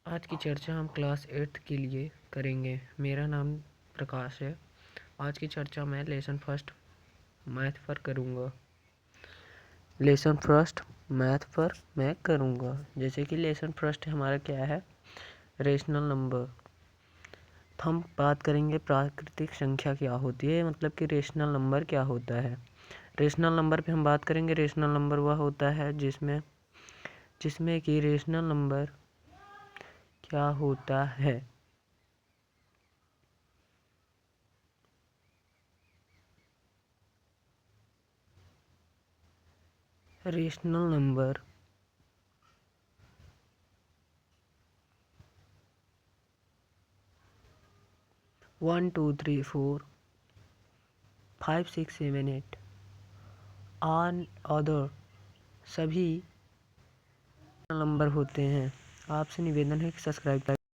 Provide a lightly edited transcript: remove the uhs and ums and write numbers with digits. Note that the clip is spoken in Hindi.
आज की चर्चा हम क्लास 8th के लिए करेंगे। मेरा नाम प्रकाश है। आज की चर्चा मैं लेसन फर्स्ट मैथ पर करूँगा। जैसे कि लेसन फर्स्ट हमारा क्या है, रेशनल नंबर। हम बात करेंगे प्राकृतिक संख्या क्या होती है, मतलब कि रेशनल नंबर क्या होता है। रेशनल नंबर पे हम बात करेंगे। रेशनल नंबर वह होता है जिसमें कि रेशनल नंबर क्या होता है। Rational number one two three four 5 6 7 8 on other सभी नंबर होते हैं। आपसे निवेदन है कि सब्सक्राइब करें।